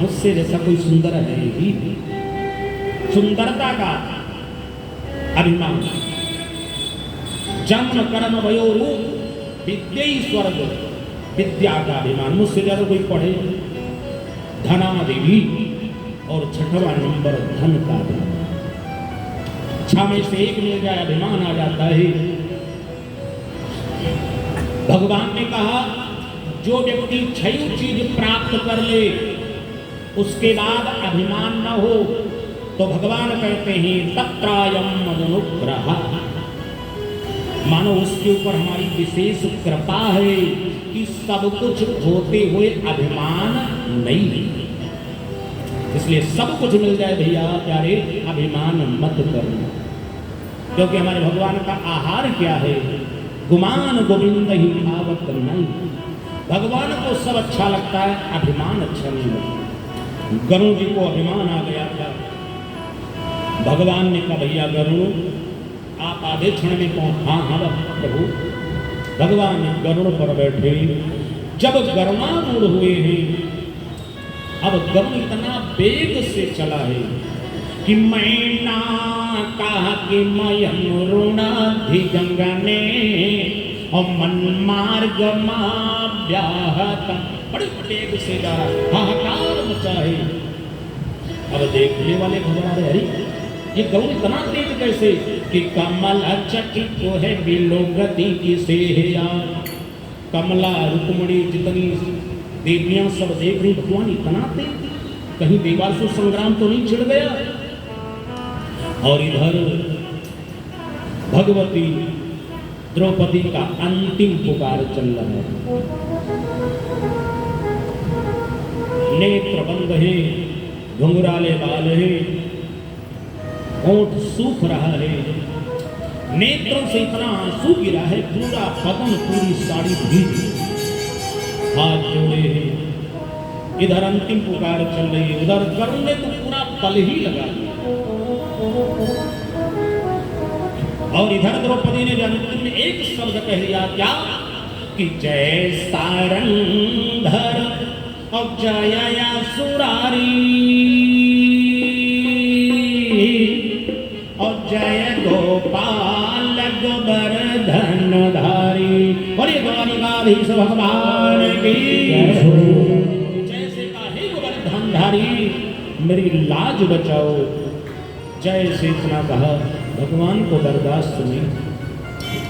मुझसे जैसा कोई सुंदर है ही। सुंदरता का अभिमान, जन्म कर्म वयो रूप विद्या स्वर्ग, विद्या का अभिमान, मुझसे ज्यादा कोई पढ़े, धनादेवी, और छठवां नंबर धन का अभिमान। 6 में से 1 मिल जाए अभिमान आ जाता है। भगवान ने कहा जो व्यक्ति 6 चीज प्राप्त कर ले उसके बाद अभिमान न हो तो भगवान कहते हैं तत्रायम अनुग्रह, मानो उसके ऊपर हमारी विशेष कृपा है कि सब कुछ होते हुए अभिमान नहीं है। इसलिए सब कुछ मिल जाए भैया प्यारे, अभिमान मत करना, क्योंकि हमारे भगवान का आहार क्या है, गुमान गोविंद ही भावत नहीं। भगवान को सब अच्छा लगता है, अभिमान अच्छा नहीं लगता। गरुड़ जी को अभिमान आ गया था। भगवान ने कहा भैया गरुड़ आप आधे क्षण में पहुंच। हाँ प्रभु। भगवान गरुड़ पर बैठे, जब गरुड़ारूढ़ हुए हैं, अब गरुड़ इतना वेग से चला है कि मैं ना कहा कि मयम ऋणाधिगंगने और मन मार्ग व्याहत, बड़े वेग से जा रहा, हाहाकार मचा है। अब देखने वाले घबरा रहे, अरे ये गरुड़ इतना तेज कैसे कि कमल चकित तो है बिलोगति किसे है यार। कमला रुक्मणी जितनी देवियां सब देख रही, भगवान इतना तेज, कहीं देवासुर संग्राम तो नहीं छिड़ गया। और इधर भगवती द्रौपदी का अंतिम पुकार चल रहा है। नेत्र बंद है, घुंघराले बाल है, होंठ सूख रहा है, नेत्रों से इतना आंसू गिरा है, पूरा बदन पूरी साड़ी भीग, हाथ जोड़े हैं। इधर अंतिम पुकार चल रही है, उधर गरुड़ ने तो पूरा पल ही लगा दिया। और इधर द्रौपदी ने अंतिम में एक शब्द कह दिया, क्या कि जय सारंधर और जय सुरारी और जय गोपाल गोवर्धन धारी। और ये द्वारिकाधीश भगवान की जैसे का हे गोवर्धन धारी मेरी लाज बचाओ, जय से इतना कहा, भगवान को बर्दाश्त नहीं।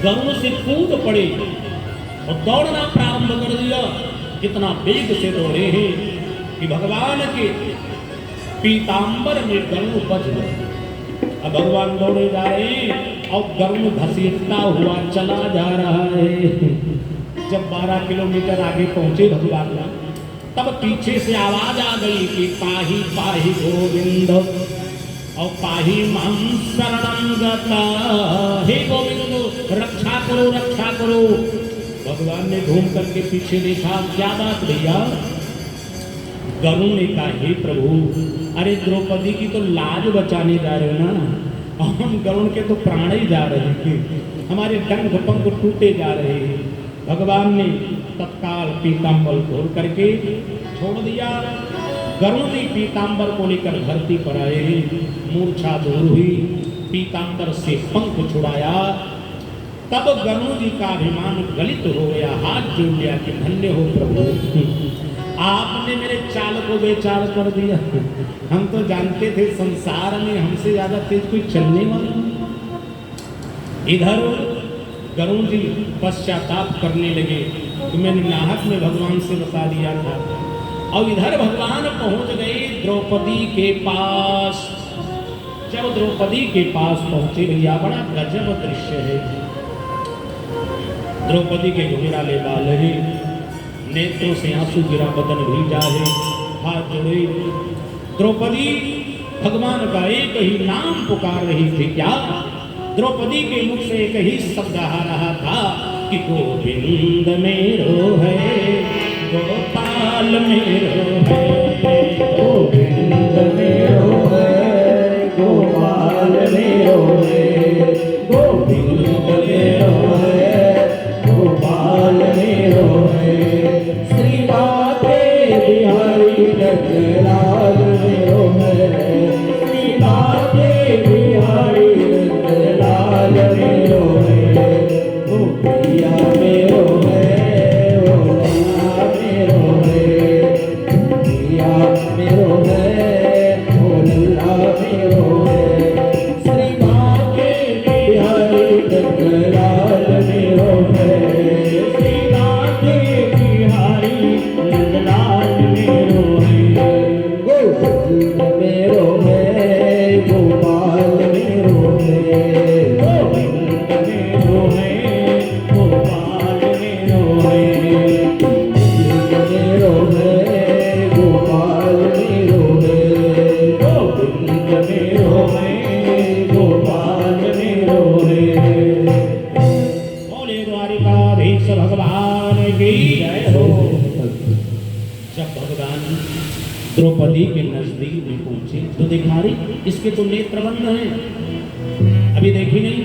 गरुड़ से कूद पड़े और दौड़ना प्रारंभ कर दिया। इतना वेग से दौड़े हैं कि भगवान के पीतांबर में गरुड़ बच गए। अब भगवान दौड़े जा रहे हैं और गरुड़ घसीटता हुआ चला जा रहा है। जब 12 किलोमीटर आगे पहुंचे भगवान, तब पीछे से आवाज आ गई कि पाही पाही गोविंद और पाही मां शरणं गता, हे गोविंद रक्षा करो रक्षा करो। भगवान ने घूम करके पीछे देखा, क्या बात भैया? गरुड़ ने कहा, हे प्रभु, अरे द्रौपदी की तो लाज बचाने जा रहे हो ना, और हम गरुड़ के तो प्राण ही जा रहे थे, हमारे डंक पंख टूटे जा रहे हैं। भगवान ने तत्काल पीतांबर खोल करके छोड़ दिया। गरुड़ ने पीतांबर को लेकर धरती पर आए, मूर्छा दूर हुई, पीतांबर से पंख छुड़ाया। तब गरुड़ जी का अभिमान गलित हो गया, हाथ जोड़ लिया कि धन्य हो प्रभु, आपने मेरे चाल को बेचाल कर दिया। हम तो जानते थे संसार में हमसे ज्यादा तेज कोई चलने वाला नहीं। इधर गरुड़ जी पश्चाताप करने लगे कि मैंने नाहक में भगवान से बता दिया था। और इधर भगवान पहुंच गए द्रौपदी के पास। जब द्रौपदी के पास पहुंचे भैया, बड़ा गजब दृश्य है। द्रौपदी के घुंघराले बाल है, नेत्रों से आंसू गिरा, बदन भीजा है, हाथ जोड़े। द्रौपदी भगवान का एक ही नाम पुकार रही थी। क्या? द्रौपदी के मुख से एक ही शब्द आ रहा था कि गोविंद मेरो है, गोपाल मेरो है, गोविंद मेरो है, गोपाल मेरो है, गोविंद मेरो है, गोपाल मेरो है, श्री बाके बिहारी रखना भगवान द्रौपदी के नजदीक में पहुंचे तो देखा रही इसके तो नेत्र बंद हैं, अभी देखी नहीं।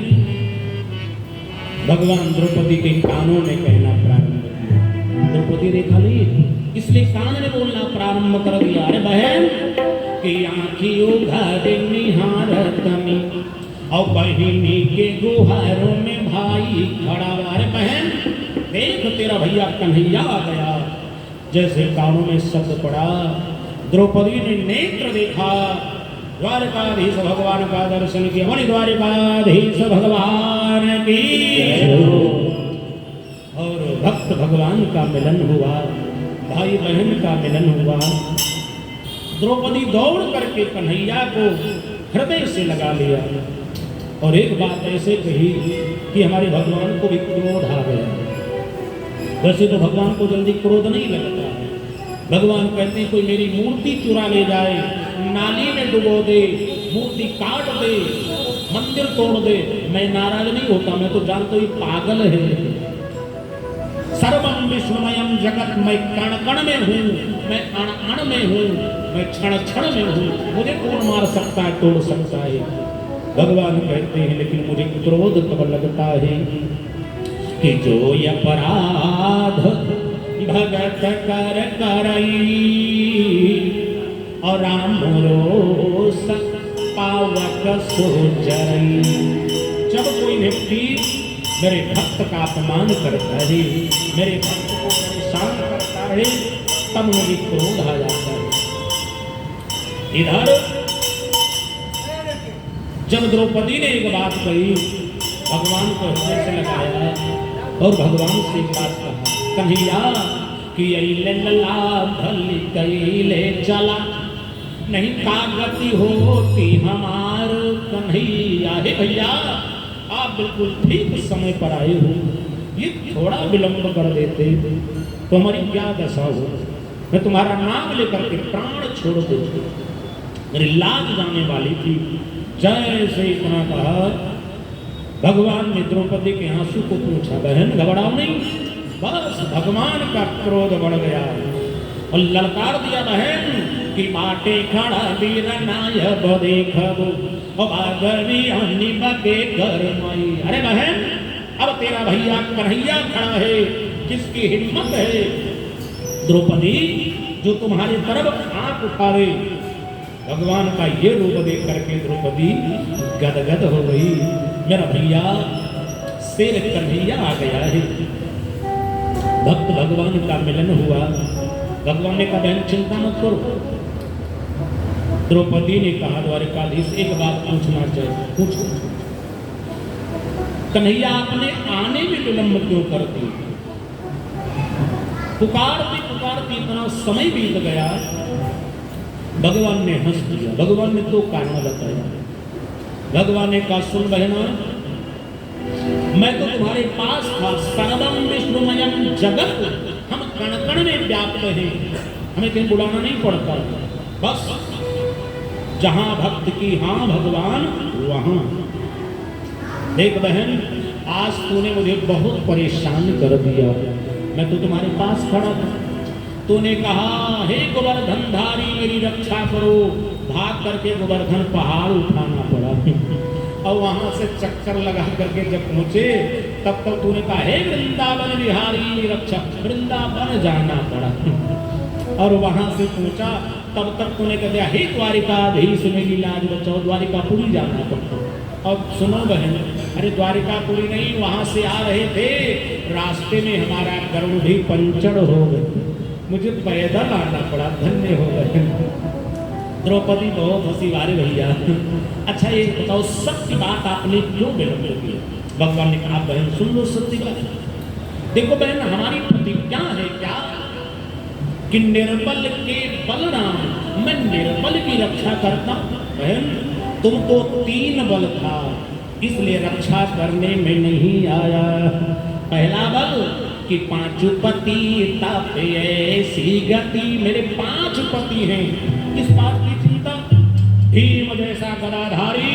भगवान द्रौपदी के कानों में कहना प्रारंभ किया, द्रौपदी देखा नहीं इसलिए कान ने बोलना प्रारंभ कर दिया, अरे बहन कि आँखियों घरे निहारतनी और बहिनी के गुहारों में भाई खड़ा, अरे बहन देख तेरा भैया कन्हैया आ गया। जैसे कानों में शब्द पड़ा, द्रौपदी ने नेत्र देखा, द्वारकाधीश भगवान का दर्शन किया। वही द्वारकाधीश भगवान की और भक्त भगवान का मिलन हुआ, भाई बहन का मिलन हुआ। द्रौपदी दौड़ करके कन्हैया को हृदय से लगा लिया और एक बात ऐसे कही कि हमारे भगवान को भी क्रोध आ गया। वैसे तो भगवान को जल्दी क्रोध नहीं लगता है, भगवान कहते हैं कोई मेरी मूर्ति चुरा ले जाए, नाली में डुबो दे, मूर्ति काट दे, मंदिर तोड़ दे, मैं नाराज नहीं होता, मैं तो जानता ही पागल है। सर्वम विश्वमयम जगत, मैं कण कण में हूँ, मैं अण अण में हूँ, मैं क्षण क्षण में हूँ, मुझे कौन मार सकता है, तोड़ सकता है। भगवान कहते हैं लेकिन मुझे क्रोध तब लगता है कि जो अपराध भगत कर करई और राम रोष पावक सो जरई। जब कोई व्यक्ति मेरे भक्त का अपमान करता है, मेरे भक्त को परेशान करता है, तब मुझे क्रोध आ जाता है। इधर जब द्रौपदी ने एक बात कही, भगवान को हृदय से लगाया और भगवान से एक बात कहा, कन्हैया कि ले चला नहीं कागती होती हमार कन्हैया। हे भैया आप बिल्कुल ठीक समय पर आए हो, ये थोड़ा विलंब कर देते तो हमारी क्या दशा हो, मैं तुम्हारा नाम लेकर के प्राण छोड़ देती, मेरी लाज जाने वाली थी। जैसे इतना कहा, भगवान ने द्रौपदी के आंसू को पूछा, बहन घबराओ नहीं। बस भगवान का क्रोध बढ़ गया और ललकार दिया, बहन कि बाटे खड़ा वीर नायब देखबो और बागवी अन्नी बके घर मई। अरे बहन अब तेरा भैया कन्हैया खड़ा है, किसकी हिम्मत है द्रौपदी जो तुम्हारी तरफ आंख उठावे। भगवान का ये रूप देख करके द्रौपदी गदगद हो गई, मेरा भैया शेर कन्हैया आ गया है। भक्त भगवान का मिलन हुआ, भगवान ने कहा बहन चिंता मत करो। द्रौपदी ने कहा द्वारकाधीश एक बात पूछना चाहिए, पूछो। कन्हैया आपने आने में विलंब क्यों कर दी? पुकारती इतना समय बीत गया। भगवान ने हंस दिया, भगवान ने तो कारण बताया। भगवान ने कहा सुन बहना, मैं तो तुम्हारे पास था, सर्वम विष्णुमयम जगत, हम कण कण में व्याप्त हैं, हमें कहीं बुलाना नहीं पड़ता, बस जहां भक्त की हाँ भगवान वहां। देख बहन आज तूने मुझे बहुत परेशान कर दिया, मैं तो तुम्हारे पास खड़ा था, तूने कहा हे गोवर्धन धारी मेरी रक्षा करो, भाग करके गोवर्धन पहाड़ उठाना पड़ा और वहां से चक्कर लगा करके जब पहुंचे तब तक तूने कहा हे वृंदावन बिहारी रक्षा, वृंदावन जाना पड़ा और वहां से पहुंचा तब तक तूने कह दिया हे द्वारिकाधीश मेरी लाज बचाओ, द्वारिकापुरी जाना पड़ता। अब सुनो बहन, अरे द्वारिकापुरी नहीं, वहां से आ रहे थे, रास्ते में हमारा गरुड़ भी पंचर हो गए, मुझे पैदल आना पड़ा, धन्य हो गए। द्रौपदी बहुत हंसी वाले भैया। अच्छा ये बताओ सत्य बात आपने क्यों विलंब किया? भगवान ने कहा बहन सुन लो सत्य बात। देखो बहन हमारी प्रतिज्ञा है क्या कि निर्बल के बलराम, मैं निर्बल की रक्षा करता। बहन तुमको 3 बल था इसलिए रक्षा करने में नहीं आया। पहला बल कि 5 पति तप ऐसी गति, मेरे 5 पति हैं, इस बात की चिंता। भीम जैसा गदाधारी,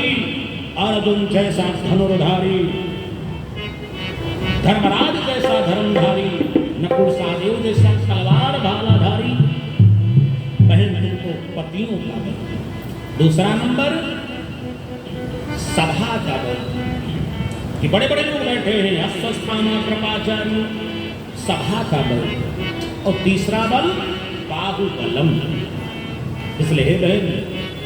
अर्जुन जैसा धनुर्धारी, धर्मराज जैसा धर्मधारी, नकुल सहदेव जैसा तलवार भालाधारी, पतियों का बल, दूसरा नंबर सभा का बल कि बड़े बड़े लोग बैठे हैं, अश्वस्थामा कृपाचार्य, सभा का बल, और तीसरा बल बाहुबलम। इसलिए हे बहन,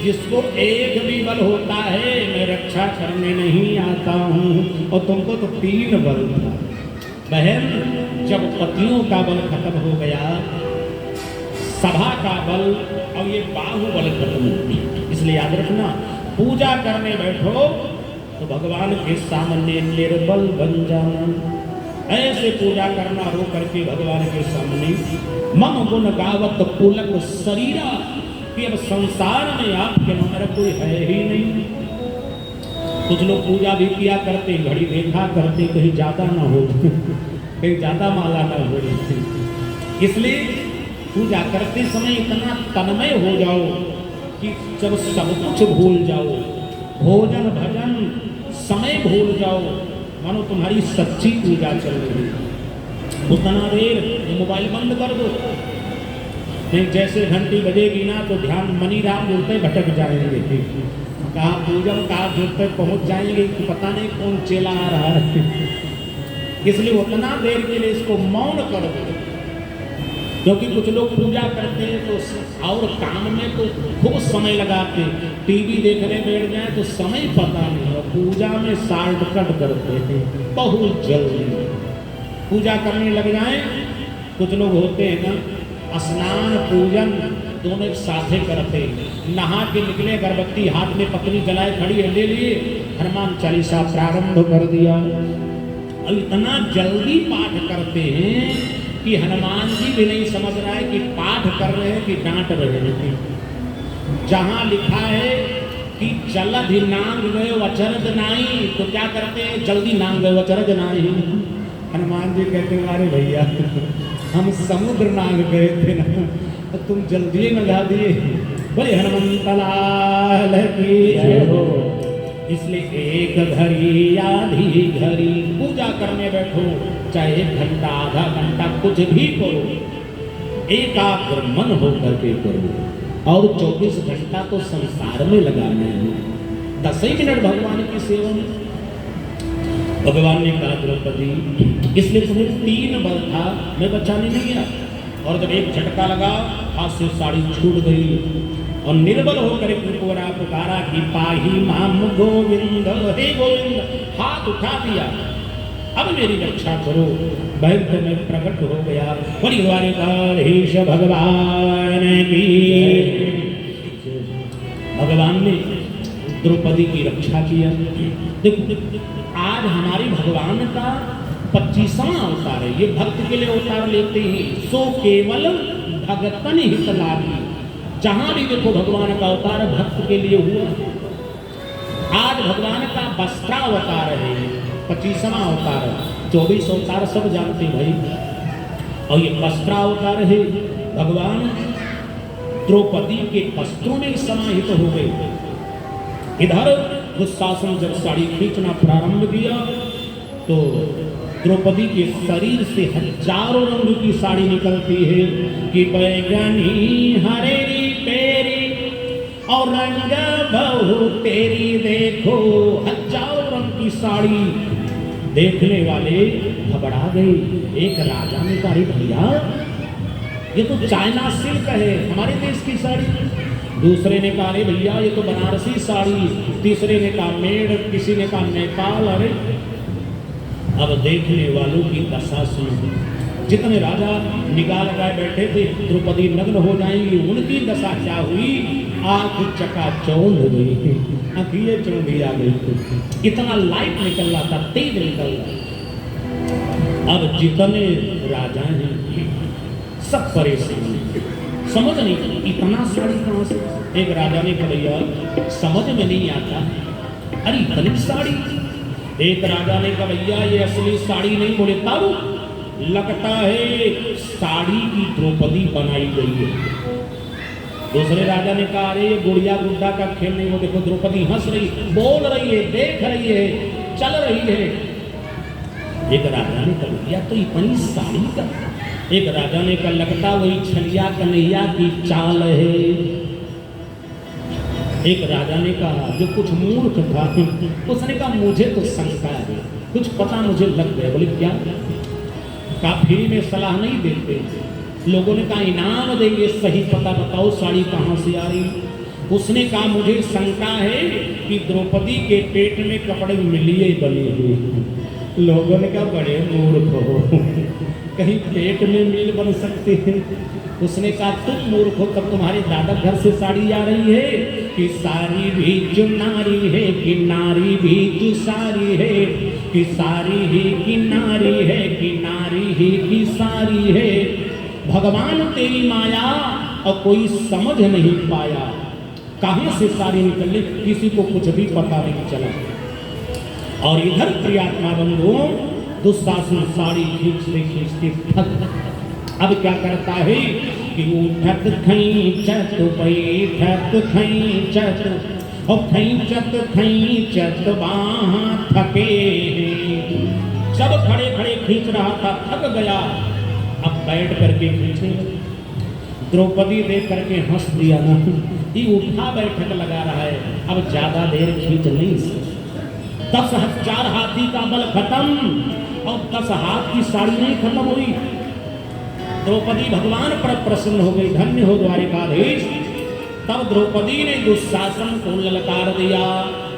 जिसको एक भी बल होता है, मैं रक्षा करने नहीं आता हूं, और तुमको तो 3 बल था। बहन, जब पतियों का बल खत्म हो गया, सभा का बल और ये बाहुबल खत्म हो गया, इसलिए याद रखना, पूजा करने बैठो तो भगवान के सामने निर्बल बन जाना। ऐसे पूजा करना रो करके भगवान के सामने, मम गुण गावत पुलक शरीरा, कि अब संसार में आपके नंबर कोई है ही नहीं। कुछ लोग पूजा भी किया करते, घड़ी देखा करते, कहीं ज्यादा ना हो, कहीं ज्यादा माला ना हो। इसलिए पूजा करते समय इतना तन्मय हो जाओ कि जब सब कुछ भूल जाओ, भोजन भजन समय भूल जाओ, मानो तुम्हारी सच्ची पूजा चल रही है। उतना देर मोबाइल बंद कर दो, नहीं जैसे घंटी बजेगी ना तो ध्यान मनी राम बोलते भटक जाएंगे, कहाँ पूजन कहाँ जुड़ते पहुंच जाएंगे कि पता नहीं कौन चेला आ रहा है। इसलिए उतना देर के लिए इसको मौन कर दो, क्योंकि कुछ लोग पूजा करते हैं तो और काम में तो खूब समय लगाते, टीवी देखने बैठ जाए तो समय पता नहीं हो, पूजा में शॉर्टकट करते हैं, बहुत जल्दी पूजा करने लग जाए। कुछ लोग होते हैं ना, स्नान पूजन दोनों एक साथे करते, नहा के निकले, अगरबत्ती हाथ में पत्नी जलाए खड़ी है, ले लिए, हनुमान चालीसा प्रारंभ कर दिया, और इतना जल्दी पाठ करते हैं कि हनुमान जी भी नहीं समझ रहा है कि पाठ कर रहे हैं कि डांट रहे हैं। जहां लिखा है कि जलधि नांग गए अचरज नाई, तो क्या करते हैं, जल्दी नांग गए अचरज नाई। हनुमान जी कहते हैं, अरे भैया हम समुद्र नांग गए थे ना, तो तुम जल्दी नगा दिए। बोले हनुमंत लाल की जय हो। इसलिए एक घड़ी आधी घड़ी पूजा करने बैठो, चाहे 1 घंटा आधा घंटा कुछ भी करो, एकाग्र मन होकर के करो, और 24 घंटा तो संसार में लगाना है, 10 ही मिनट भगवान की सेवा में। भगवान ने कहा द्रौपदी, इसलिए तुम्हें 3 बल था, मैं बचाने नहीं गया, और जब एक झटका लगा हाथ से साड़ी छूट गई, और निर्बल होकर पुकारा पुकारा कि पाही माम गोविंद, हे गोविंद, हाथ उठा दिया, अब मेरी रक्षा करो। बहन तो मैं प्रकट हो गया, परिवारिकाधीश भगवान की। भगवान ने द्रौपदी की रक्षा किया। देखो आज हमारी भगवान का 25वां अवतार है, ये भक्त के लिए अवतार लेते हैं, सो केवल भगतन हित लागी। जहां भी देखो भगवान का अवतार भक्त के लिए हुआ। आज भगवान का वस्त्रावतार है, 25वां अवतार, 24 अवतार सब जानते भाई, और ये वस्त्रावतार है। भगवान द्रौपदी के वस्त्रों में समाहित हो गए। इधर दुशासन जब साड़ी खींचना प्रारंभ किया तो द्रौपदी के शरीर से हजारों रंग की साड़ी निकलती है कि बैगनी हरेरी पेरी और रंग बहु तेरी, देखो हजारों रंग की साड़ी। देखने वाले घबरा गए। एक राजा ने कहा, भैया ये तो चाइना सिल्क है, हमारे देश की साड़ी। दूसरे ने कहा, अरे भैया ये तो बनारसी साड़ी। तीसरे ने कहा मेड़, किसी ने कहा नेपाल। अरे अब देखने वालों की दशा सुनो। जितने राजा निगाह लगाए बैठे थे द्रौपदी नग्न हो जाएंगी, उनकी दशा क्या हुई, आंख चकाचौंध हो गई, आंखें चौंधी आ गई। इतना लाइट निकल रहा था, तेज निकल रहा। अब जितने राजा हैं सब परेशान, समझ नहीं इतना साड़ी कहाँ से। एक राजा ने कहा, भैया समझ में नहीं आता, अरे इतनी साड़ी। एक राजा ने कहा, भैया ये असली साड़ी नहीं, बोले तब लगता है साड़ी की द्रौपदी बनाई गई है। दूसरे राजा ने कहा, अरे ये गुड़िया गुड्डा का खेल नहीं, वो देखो द्रौपदी हंस रही, बोल रही है, देख रही है, चल रही है। एक राजा ने कहा, भैया तो इतनी साड़ी का। एक राजा ने कहा, लगता वही छलिया कन्हैया की चाल है। एक राजा ने कहा, जो कुछ मूर्ख था, उसने कहा मुझे तो शंका है, कुछ पता मुझे लग गया। बोले क्या? कहा फ्री में सलाह नहीं देते। लोगों ने कहा इनाम देंगे, सही पता बताओ साड़ी कहाँ से आ रही। उसने कहा मुझे शंका है कि द्रौपदी के पेट में कपड़े मिलिए बने हुए। लोगों ने कहा बड़े मूर्ख हो, कहीं पेट में मिल बन सकते हैं। उसने कहा तुम मूर्ख हो, तब तुम्हारे दादा घर से साड़ी आ रही है कि सारी भी जो नारी है कि नारी भी जो सारी है कि सारी ही की नारी है कि नारी ही की सारी है। भगवान तेरी माया और कोई समझ नहीं पाया, कहाँ से सारी निकली किसी को कुछ भी पता नहीं चला। और इधर प्रियात्मा बंधुओं, दुशासन साड़ी खींचते खींचते थक, अब क्या करता है कि उठत खींचत बैठत खींचत और खींचत वहाँ थके। सब खड़े खड़े खींच रहा था, थक गया, अब बैठ करके खींचे। द्रौपदी देख करके हंस दिया ना, ये उठा बैठक लगा रहा है, अब ज्यादा देर खींच नहीं सकता। 10,000 हाथी का बल खत्म और 10 हाथ की साड़ी नहीं खत्म हुई। द्रौपदी भगवान पर प्रसन्न हो गई, धन्य हो द्वारिकाधीश। तब द्रौपदी ने दुशासन को ललकार दिया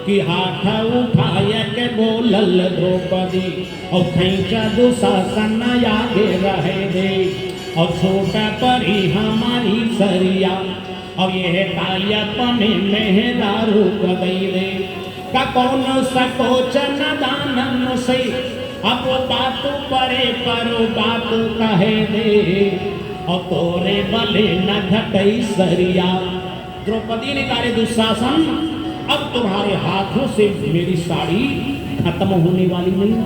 कि हाथ उठाया के बोलल द्रौपदी और खींचा दुशासन आगे रहे दे और छोटा परी हमारी सरिया और यह ताया पने में दारू कदई दे का कौन सकोचन दानन से अब बात परे परो बात कहे दे और तोरे बले न घटई सरिया। द्रौपदी ने कहा दुशासन, अब तुम्हारे हाथों से मेरी साड़ी खत्म होने वाली नहीं,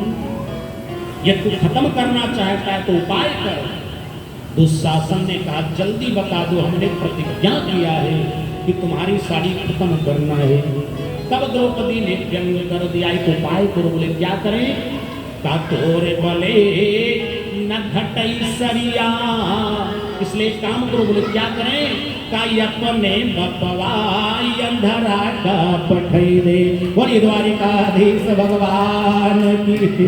यदि तू खत्म करना चाहता है तो उपाय कर। दुशासन ने कहा जल्दी बता दो, हमने प्रतिज्ञा किया है कि तुम्हारी साड़ी खत्म करना है। तब द्रौपदी ने व्यंग कर दिया, एक उपाय करो। बोले क्या करें? का तोरे बले न घटई सरिया, इसलिए काम करो। बोले क्या करें? का अपने बपवा अंधरा का पठई दे। बोलिए द्वारिकाधीश भगवान की।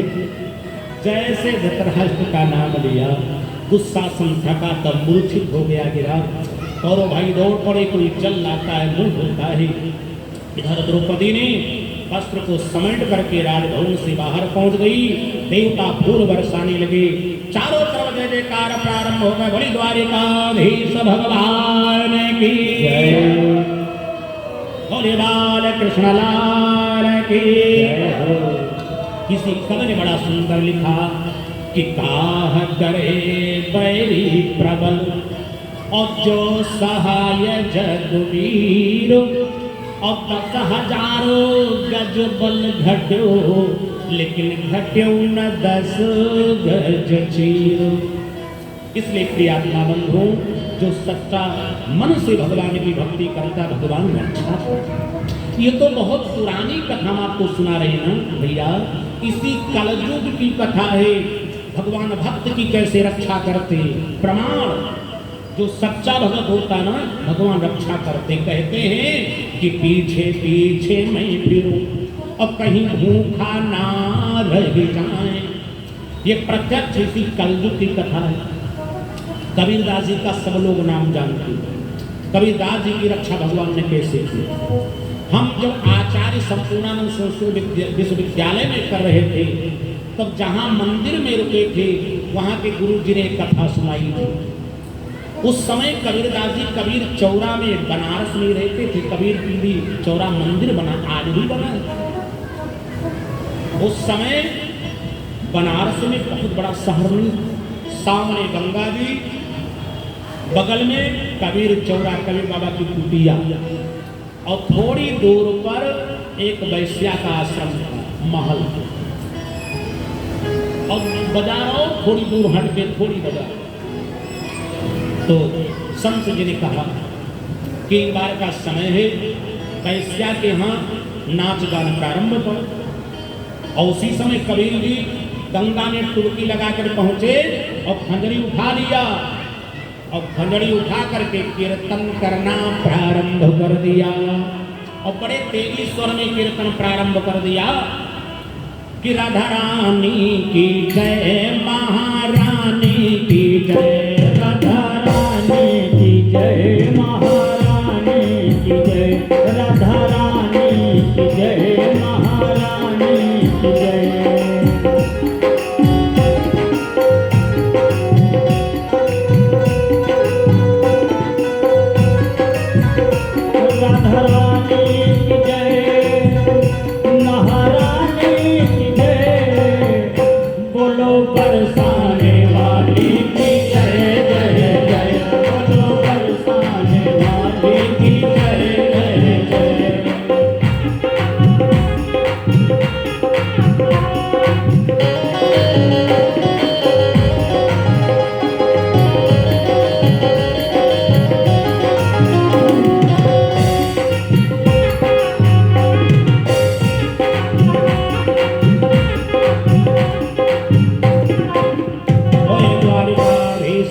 जैसे धृतराष्ट्र का नाम लिया, दुशासन थका तब मूर्छित हो गया, गिरा। और भाई दौड़ पड़े, कोई चल लाता है, मुंह धोता है। इधर द्रौपदी ने अस्त्र को समेट करके राजभवन से बाहर पहुंच गई। देवता फूल बरसाने लगे, चारों तरफ जय जयकार प्रारंभ हो गए। बड़ी द्वारिकाधीश भगवान की जय, बोले बाल कृष्ण लाल की जय। किसी कवि ने बड़ा सुंदर लिखा कि काह करे बैरी प्रबल और जो सहाय जगवीर और 10,000 गज बल घट्यो लेकिन घट्यो न 10 गज चीर। इसलिए प्रियात्मा बंधु, जो सच्चा मन से भगवान की भक्ति करता भगवान रक्षा करता। ये तो बहुत पुरानी कथा हम आपको सुना रहे हैं ना भैया, इसी कलयुग की कथा है। भगवान भक्त की कैसे रक्षा करते, प्रमाण। जो सच्चा भगत होता ना, भगवान रक्षा करते। कहते हैं कि पीछे पीछे मैं फिरूं और कहीं भूखा ना रह जाए। ये प्रत्यक्ष इसी कलयुग की कथा है। कबीरदास जी का सब लोग नाम जानते हैं। कबीरदास जी की रक्षा भगवान ने कैसे की। हम जब आचार्य संपूर्णानंद संस्कृत विश्वविद्यालय में कर रहे थे, तब जहाँ मंदिर में रुके थे, वहाँ के गुरु जी ने कथा सुनाई थी। उस समय कबीरदास जी कबीर चौरा में बनारस में रहते थे। कबीर पीढ़ी चौरा मंदिर बना, आज भी बना है। उस समय बनारस में बहुत बड़ा शहर नहीं, सामने गंगा जी, बगल में कबीर चौरा, कबीर बाबा की कुटिया, और थोड़ी दूर पर एक वैश्या का आश्रम था, महल। और बाजारों थोड़ी दूर हट के थोड़ी बाजार। तो संत जी ने कहा कि एक बार का समय है, वैश्या के यहाँ नाच गान प्रारंभ कर। और उसी समय कबीर जी गंगा में टुबकी लगाकर पहुंचे और खंजरी उठा लिया और खंजरी उठा करके कीर्तन करना प्रारंभ कर दिया। और बड़े तेजी स्वर में कीर्तन प्रारंभ कर दिया कि राधा रानी की जय, महारानी की जय, राधा रानी की जय, महारानी की जय, राधा रानी की जय, महारानी की जय। राधा रानी की जय, महारानी की जय, बोलो बरसाने वाली की जय जय जय, बोलो बरसाने वाली की जय जय जय।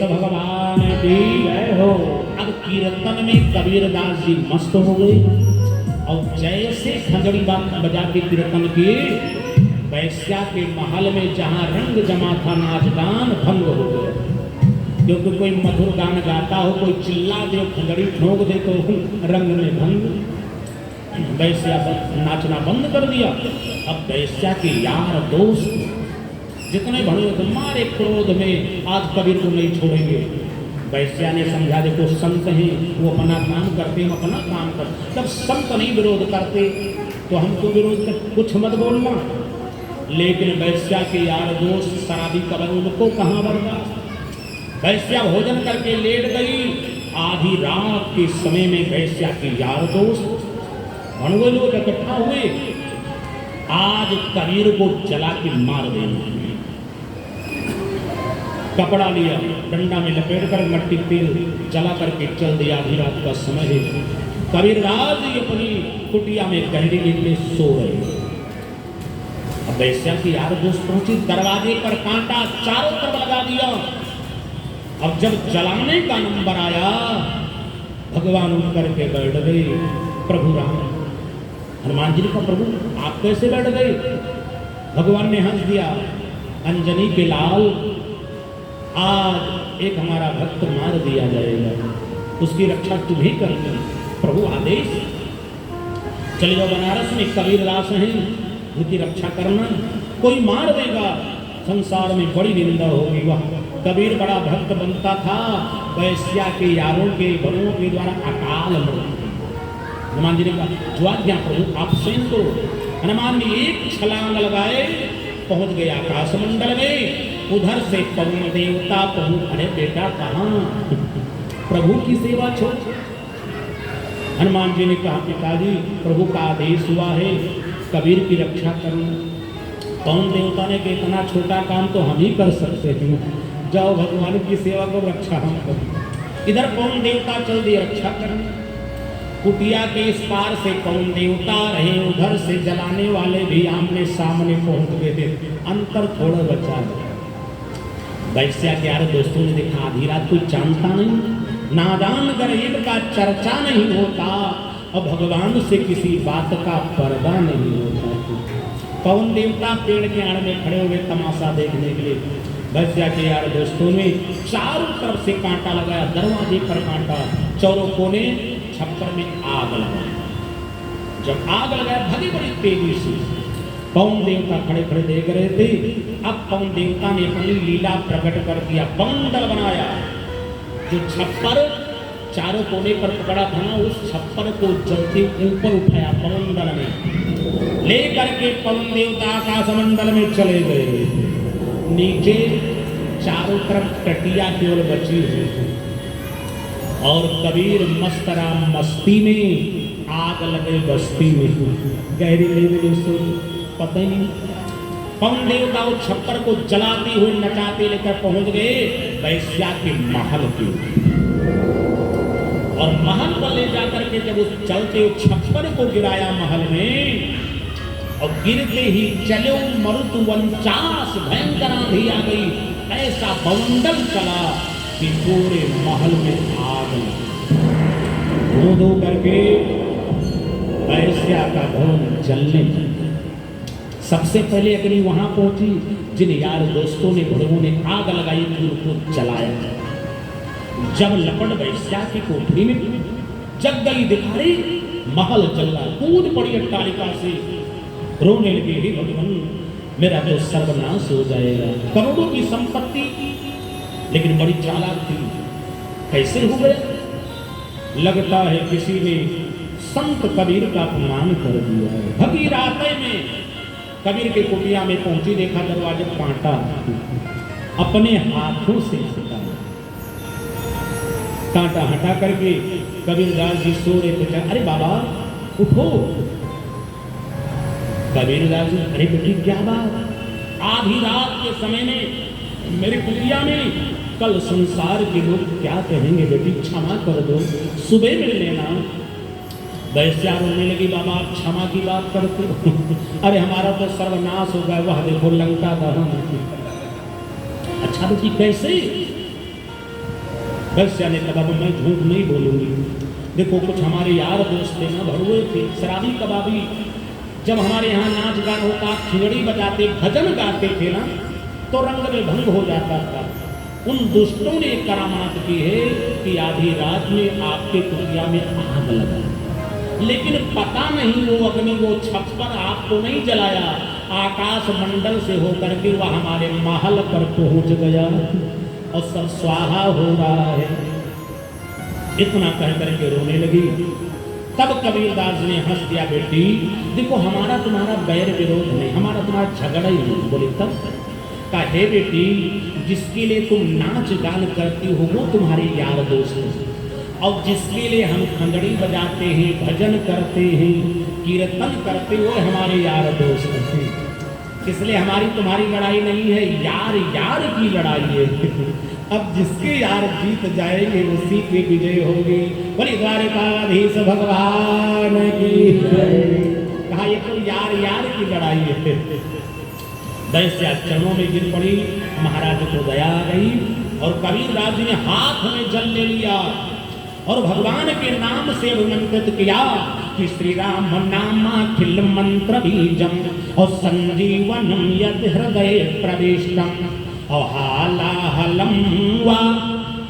भगवान की जय हो। अब कीर्तन में कबीरदास जी मस्त हो गए और जैसे खंजड़ी बजा के कीर्तन किए, वैश्या के महल में जहां रंग जमा था नाच गान भंग हो गया। क्योंकि कोई मधुर गान गाता हो, कोई चिल्ला दे, खंजड़ी ठोक दे तो रंग में भंग। वैश्या नाचना बंद कर दिया। अब वैश्या के यार दोस्त जितने बड़े मारे क्रोध में आज कबीर को नहीं छोड़ेंगे। वैश्या ने समझा देखो संत हैं, वो अपना काम करते, हम अपना काम करते। जब संत नहीं विरोध करते तो हमको विरोध कर, कुछ मत बोलना। लेकिन वैश्या के यार दोस्त शराबी कबर, उनको कहाँ बर्दाश्त। वैश्या भोजन करके लेट गई। आधी रात के समय में वैश्या के यार दोस्त भणुए लोग इकट्ठा हुए, आज कबीर को जला के मार देना। कपड़ा लिया, डंडा में लपेट कर मट्टी तेल जला करके चल दिया। आधी रात का समय है। कबीरदास जी अपनी कुटिया में गहरी नींद में सो रहे। अब वैश्या की यार दोस्त पहुंची, दरवाजे पर कांटा चारों तरफ लगा दिया। अब जब जलाने का नंबर आया, भगवान उठ करके बैठ गए। प्रभु राम, हनुमान जी ने कहा प्रभु आप कैसे बैठ गए? भगवान ने हंस दिया, अंजनी के लाल, आज एक हमारा भक्त मार दिया जाएगा, उसकी रक्षा तुम्हें करनी। प्रभु आदेश, चले जाओ बनारस में कबीरदास हैं, उनकी रक्षा करना। कोई मार देगा, संसार में बड़ी निंदा होगी। वह कबीर बड़ा भक्त बनता था, वैश्या के यारों के बड़ों के द्वारा अकाल मृत्यु। हनुमान जी ने कहा जो आज्ञा प्रभु आप स्वयं करो। हनुमान ने एक छलांग लगाए, पहुंच गए आकाश मंडल में। उधर से पवन देवता पहुंच, अरे बेटा कहाँ, प्रभु की सेवा छोड़। हनुमान जी ने कहा पिताजी प्रभु का आदेश हुआ है कबीर की रक्षा करना। पवन देवता ने कहा इतना छोटा काम तो हम ही कर सकते हैं, जाओ भगवान की सेवा को, रक्षा हम करें। इधर पवन देवता चल दिए रक्षा करने। कुटिया के इस पार से पवन देवता रहे, उधर से जलाने वाले भी आमने सामने पहुंच गए थे। अंतर थोड़ा बचा है। वैश्या के यार दोस्तों ने देखा आधी रात कोई जानता नहीं, नादान गरीब का चर्चा नहीं होता और भगवान से किसी बात का पर्दा नहीं होता। पवन देवता पेड़ के आड़ में खड़े हुए तमाशा देखने के लिए। वैश्या के यार दोस्तों ने चारों तरफ से कांटा लगाया, दरवाजे पर कांटा, चारों कोने, छप्पर में आग लगाया। जब आग लगाया भली बड़ी तेजी से, पवन देवता खड़े खड़े देख रहे थे। अब पवन देवता ने अपनी लीला प्रकट कर दिया, बंदर बनाया। जो छप्पर चारों कोने पर पकड़ा था ना, उस छप्पर को जलते ऊपर उठाया पवन दल ने, ले करके पवन देवता आकाश मंडल में चले गए। नीचे चारों तरफ टटिया केवल बची हुई और कबीर मस्तराम मस्ती में, आग लगे बस्ती में, गहरी नींद में सो, पता ही नहीं। पवन देवता उस छप्पर को जलाते हुए नचाते लेकर पहुंच गए वैश्या के महल के। और महल पर ले जाकर के जब उस चलते उस छप्पर को गिराया महल में, और गिरते ही चलो मरुत 49 भयंकर आंधी आ गई। ऐसा बवंडर चला कि पूरे महल में आग लगी। दो दो करके वैश्या का भवन जलने लगा। सबसे पहले अग्नि वहां पहुंची, जिन यार दोस्तों ने बड़ों ने आग लगाई थी उनको जलाया। जब लपट वैश्या की कोठरी में जग गई दिखाई, महल जला, कूद पड़ी अट्टालिका से, रोने लगी, हे भगवान मेरा तो सर्वनाश हो जाएगा। करोड़ों की संपत्ति, लेकिन बड़ी चालाक थी, कैसे हो गया? लगता है किसी ने संत कबीर का अपमान कर दिया है। भगी राते में कबीर के कुटिया में पहुंची, देखा दरवाजे कांटा, अपने हाथों से हटाया। कांटा हटा करके कबीरदास जी सो रहे थे, अरे बाबा उठो। कबीरदास जी, अरे बेटी क्या बात? आधी रात के समय में मेरे कुटिया में, कल संसार के लोग क्या कहेंगे बेटी, क्षमा कर दो, सुबह मिल लेना। वैश्या रोने लगी, बाबा आप क्षमा की बात करते हो? अरे हमारा तो सर्वनाश हो गया, वह देखो लंका दहन। अच्छा बेटी कैसे? वैश्या ने कहा, मैं झूठ नहीं बोलूंगी। देखो कुछ हमारे यार दोस्त थे ना, भड़ुए थे, शराबी कबाबी, जब हमारे यहाँ नाच गान होता, खिचड़ी बजाते, भजन गाते थे ना, तो रंग में भंग हो जाता था। उन दुष्टों ने करामात की है कि आधी रात में आपके कुटिया में आग लगा, लेकिन पता नहीं वो अग्नि, वो छप्पर आपको नहीं जलाया, आकाश मंडल से होकर के वह हमारे महल पर पहुंच गया और सब स्वाहा हो रहा है। इतना कह करके रोने लगी। तब कबीरदास ने हंस दिया, बेटी देखो हमारा तुम्हारा बैर विरोध नहीं, हमारा तुम्हारा झगड़ा ही नहीं। बोले तब कहे, बेटी जिसके लिए तुम नाच गान करती हो वो तुम्हारे यार दोस्त हैं, और जिसके लिए हम खंजड़ी बजाते हैं, भजन करते हैं, कीर्तन करते हो, हमारे यार दोस्त हैं। इसलिए हमारी तुम्हारी लड़ाई नहीं है, यार यार की लड़ाई है। अब जिसके यार जीत जाएंगे उसी की विजय होगी। बोली द्वारकाधीश भगवान की कहा, ये तो यार यार की लड़ाई है। वैश्या चरणों में गिर पड़ी, महाराज को दया आ गई और कबीरदास जी ने हाथ में जल ले लिया और भगवान के नाम से अभिमंत्रित किया कि श्री राम नाम अखिल मंत्र बीजम और संजीवनम यद हृदय प्रविष्टम और हालाहलम वा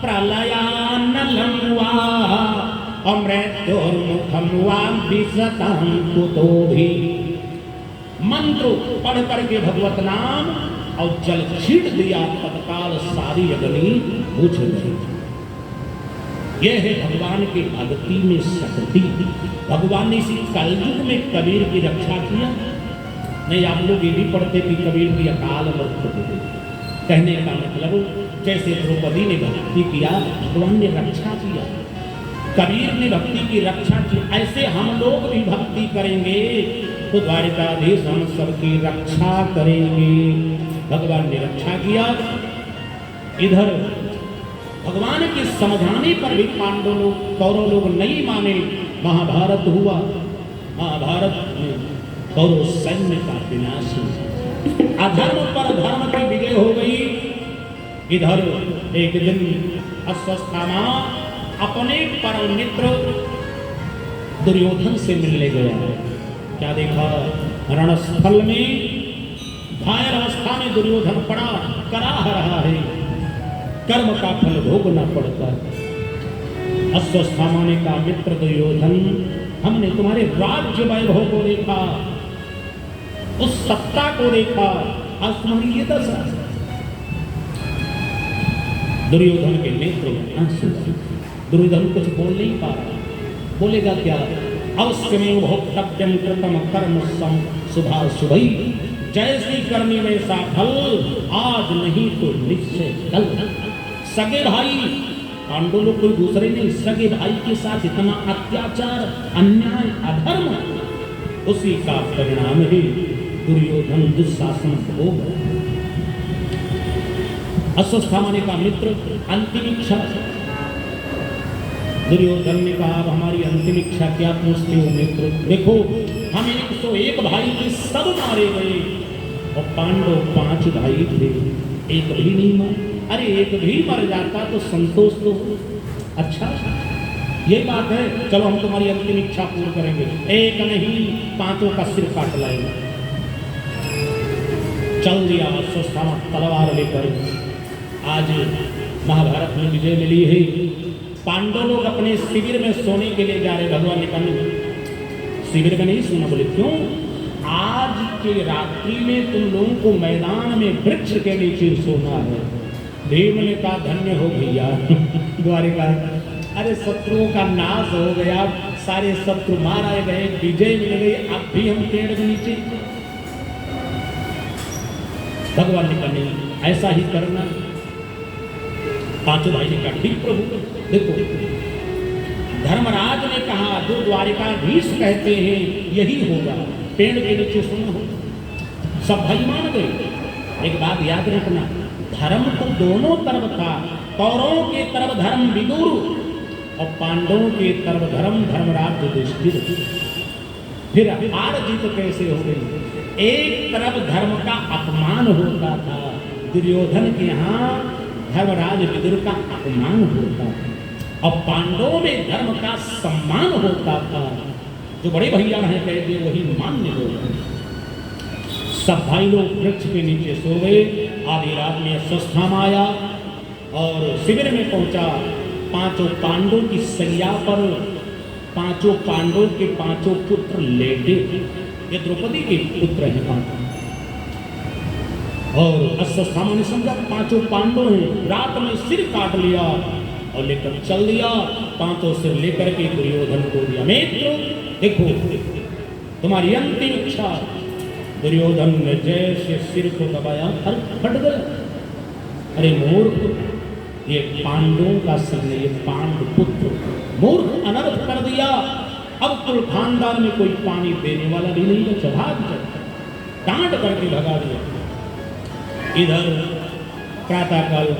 प्रलयानलम वा अमृत्योर्मुखम वा विसतां कुतो भी। मंत्र पढ़ करके भगवत नाम और जल छीट दिया, तत्काल सारी अग्नि बुझ गई। यह है भगवान की भक्ति में शक्ति। भगवान ने इसी कलयुग में कबीर की रक्षा किया। नहीं आप लोग ये भी पढ़ते कि कबीर की अकाल मृत्यु हो गई। कहने का मतलब जैसे द्रौपदी ने भक्ति किया, भगवान ने रक्षा किया, कबीर ने भक्ति की रक्षा की, ऐसे हम लोग भी भक्ति करेंगे तो द्वारकाधीश हम सबकी रक्षा करेंगे। भगवान ने रक्षा किया। इधर भगवान के समझाने पर भी पांडव लोग, कौरव लोग नहीं माने। महाभारत हुआ, महाभारत में कौरव सैन्य का विनाश हुआ, अधर्म पर धर्म की विजय हो गई। इधर एक दिन अश्वत्थामा अपने परम मित्र दुर्योधन से मिलने गया। क्या देखा? रणस्थल में घायल अवस्था में दुर्योधन पड़ा, कराह रहा है, कर्म का फल भोगना पड़ता है। अश्वत्थामा ने कहा, मित्र दुर्योधन, हमने तुम्हारे राज्य वैभव को देखा, उस सत्ता को देखा, आज तुम्हारी ये दशा। दुर्योधन के नेत्र में आंसू। दुर्योधन कुछ बोल नहीं पा रहा। बोलेगा क्या? अवश्य में भोक्तव्यम कृतम कर्म शुभा शुभई, जैसी करनी वैसा फल, आज नहीं तो निश्चय कल। सगे भाई, पांडव लोग कोई दूसरे नहीं, सगे भाई के साथ इतना अत्याचार, अन्याय, अधर्म, उसी का परिणाम ही दुर्योधन दुशासन भोग। अश्वत्थामा ने कहा, मित्र अंतिम इच्छा। दुर्योधन ने कहा, अब हमारी अंतिम इच्छा क्या पूछते हो मित्र? देखो हम 101 भाई थे, सब मारे गए और पांडव 5 भाई थे, एक भी नहीं मर। अरे एक भी मर जाता तो संतोष तो हो। अच्छा यही बात है, चलो हम तुम्हारी अंतिम इच्छा पूर्ण करेंगे। एक नहीं, पांचों का सिर काट लाएंगे। चल दिया अश्वत्थामा तलवार लेकर। आज महाभारत में विजय मिली है। पांडव लोग अपने शिविर में सोने के लिए जा रहे। भगवान ने कहा शिविर में नहीं सोना। बोले क्यों? आज के रात्रि में तुम लोगों को मैदान में वृक्ष के नीचे सोना है। भीम ने कहा धन्य हो भैया द्वारिका। अरे शत्रुओं का नाश हो गया, सारे शत्रु मारे गए, विजय मिल गई, अब भी हम पेड़ के नीचे। भगवान ने कहा नहीं, ऐसा ही करना। पांचों भाई ने कहा ठीक प्रभु। देखो धर्मराज ने कहा जो द्वारिकाधीश कहते हैं यही होगा, पेड़ के नीचे सोना होगा। सब भाई मान गए। एक बात याद रखना, धर्म तो दोनों तरफ था। कौरवों के तरफ धर्म विदुर और पांडवों के तरफ धर्म धर्मराज युधिष्ठिर। फिर हार जीत कैसे हो गई? एक तरफ धर्म का अपमान होता था, दुर्योधन के यहाँ धर्मराज विदुर का अपमान होता था, और पांडवों में धर्म का सम्मान होता था। जो बड़े भैया हैं कह दिए वही मान्य लोग। सब भाई लोग वृक्ष के नीचे सो गए। आधी रात में अश्वत्थामा आया और शिविर में पहुंचा। पांचों पांडवों की सैया पर पांचों पांडवों के पांचों पुत्र लेटे। ये द्रौपदी के पुत्र हैं पांचों। और अश्वत्थामा ने समझा पांचों पांडव हैं, रात में सिर काट लिया और लेकर चल दिया। पांचों सिर लेकर के दुर्योधन को दिया। मित्र देखो तुम्हारी अंतिम इच्छा। दुर्योधन ने जैसे सिर को दबाया फट गया। अरे मूर्ख, ये पांडवों का सिर नहीं, ये पांडव पुत्र। मूर्ख, अनर्थ कर दिया। अब कुल खानदान में कोई पानी देने वाला भी नहीं बचा। भाग डांट करके भगा दिया। इधर प्रातःकाल